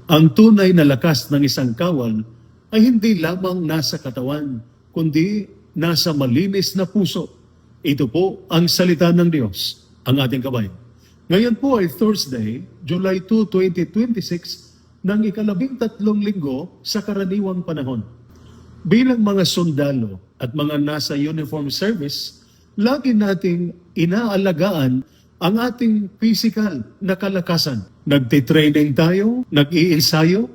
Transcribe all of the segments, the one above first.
Ang tunay na lakas ng isang kawal ay hindi lamang nasa katawan, kundi nasa malinis na puso. Ito po ang salita ng Diyos, ang ating kabayan. Ngayon po ay Thursday, July 2, 2026, ng ika-13 linggo sa karaniwang panahon. Bilang mga sundalo at mga nasa uniform service, lagi nating inaalagaan ang ating physical na kalakasan. Nagtitraining tayo, nag-iensayo,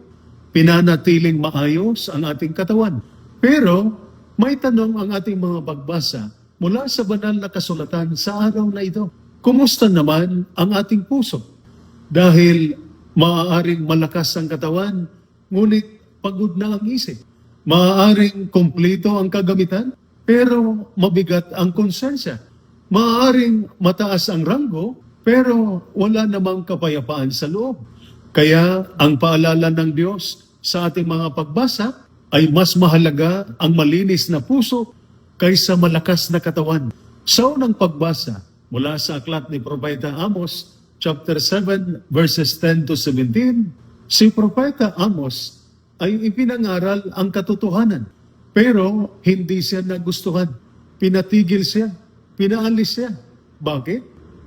pinanatiling maayos ang ating katawan. Pero may tanong ang ating mga pagbasa mula sa banal na kasulatan sa araw na ito. Kumusta naman ang ating puso? Dahil maaaring malakas ang katawan, ngunit pagod na ang isip. Maaaring kumpleto ang kagamitan, pero mabigat ang konsensya. Maaaring mataas ang ranggo, pero wala namang kapayapaan sa loob. Kaya ang paalala ng Diyos sa ating mga pagbasa ay mas mahalaga ang malinis na puso kaysa malakas na katawan. Sa unang pagbasa, mula sa aklat ni Propeta Amos, chapter 7, verses 10 to 17, si Propeta Amos ay ipinangaral ang katotohanan. Pero hindi siya nagustuhan. Pinatigil siya. Pinaalis siya. Bakit?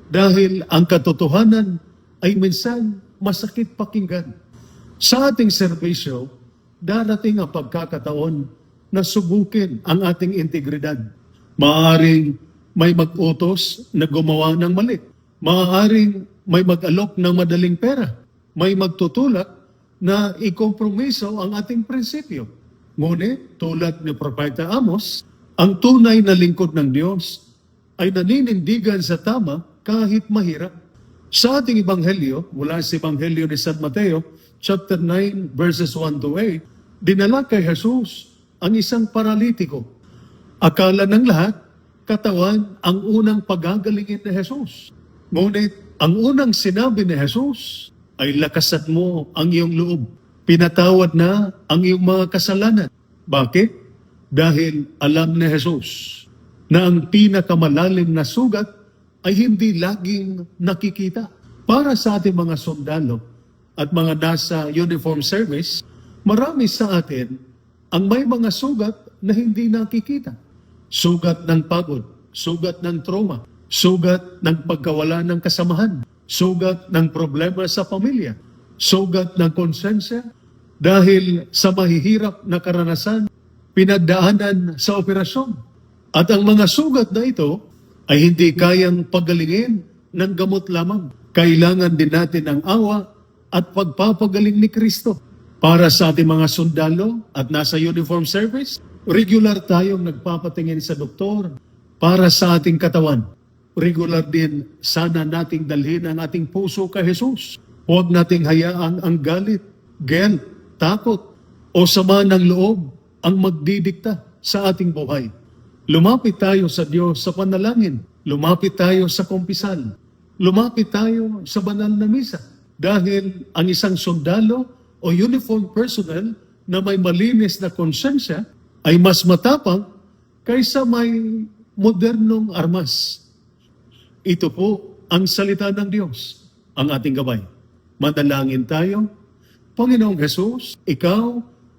Dahil ang katotohanan ay minsan masakit pakinggan. Sa ating serbisyo, darating ang pagkakataon na subukin ang ating integridad. Maaaring may mag-utos na gumawa ng mali. Maaaring may mag-alok ng madaling pera. May magtutulak na ikompromiso ang ating prinsipyo. Ngunit, tulad ni Propeta Amos, ang tunay na lingkod ng Diyos ay naninindigan sa tama kahit mahirap. Sa ating Ebanghelyo, mula sa Ebanghelyo ni San Mateo, chapter 9, verses 1 to 8, dinala kay Jesus ang isang paralitiko. Akala ng lahat, katawan ang unang pagagalingin ni Jesus. Ngunit, ang unang sinabi ni Jesus ay lakasan mo ang iyong loob. Pinatawad na ang iyong mga kasalanan. Bakit? Dahil alam ni Jesus na ang pinakamalalim na sugat ay hindi laging nakikita. Para sa ating mga sundalo at mga nasa uniform service, marami sa atin ang may mga sugat na hindi nakikita. Sugat ng pagod, sugat ng trauma, sugat ng pagkawala ng kasamahan, sugat ng problema sa pamilya, sugat ng konsensya, dahil sa mahihirap na karanasan, pinagdaanan sa operasyon. At ang mga sugat na ito ay hindi kayang pagalingin ng gamot lamang. Kailangan din natin ang awa at pagpapagaling ni Kristo. Para sa ating mga sundalo at nasa uniform service, regular tayong nagpapatingin sa doktor para sa ating katawan. Regular din sana nating dalhin ang ating puso kay Jesus. Huwag nating hayaan ang galit, guilt, takot o sama ng loob ang magdidikta sa ating buhay. Lumapit tayo sa Diyos sa panalangin. Lumapit tayo sa kumpisal. Lumapit tayo sa banal na misa. Dahil ang isang sundalo o uniform personnel na may malinis na konsensya ay mas matapang kaysa may modernong armas. Ito po ang salita ng Diyos, ang ating gabay. Manalangin tayo. Panginoong Jesus, Ikaw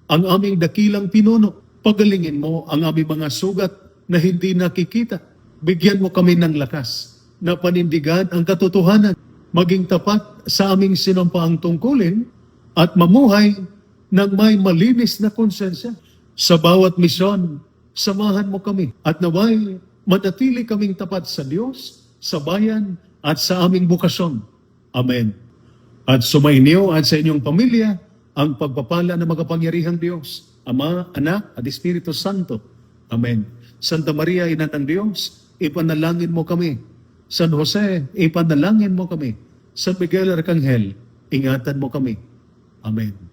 ang aming dakilang pinuno. Pagalingin mo ang aming mga sugat na hindi nakikita. Bigyan mo kami ng lakas na panindigan ang katotohanan, maging tapat sa aming sinumpaang tungkulin at mamuhay ng may malinis na konsensya. Sa bawat misyon, samahan mo kami at naway manatili kaming tapat sa Diyos, sa bayan at sa aming bukasyon. Amen. At sumainyo at sa inyong pamilya ang pagpapala ng makapangyarihang Diyos, Ama, Anak at Espiritu Santo. Amen. Santa Maria, Ina ng Diyos, ipanalangin mo kami. San Jose, ipanalangin mo kami. San Miguel Arcangel, ingatan mo kami. Amen.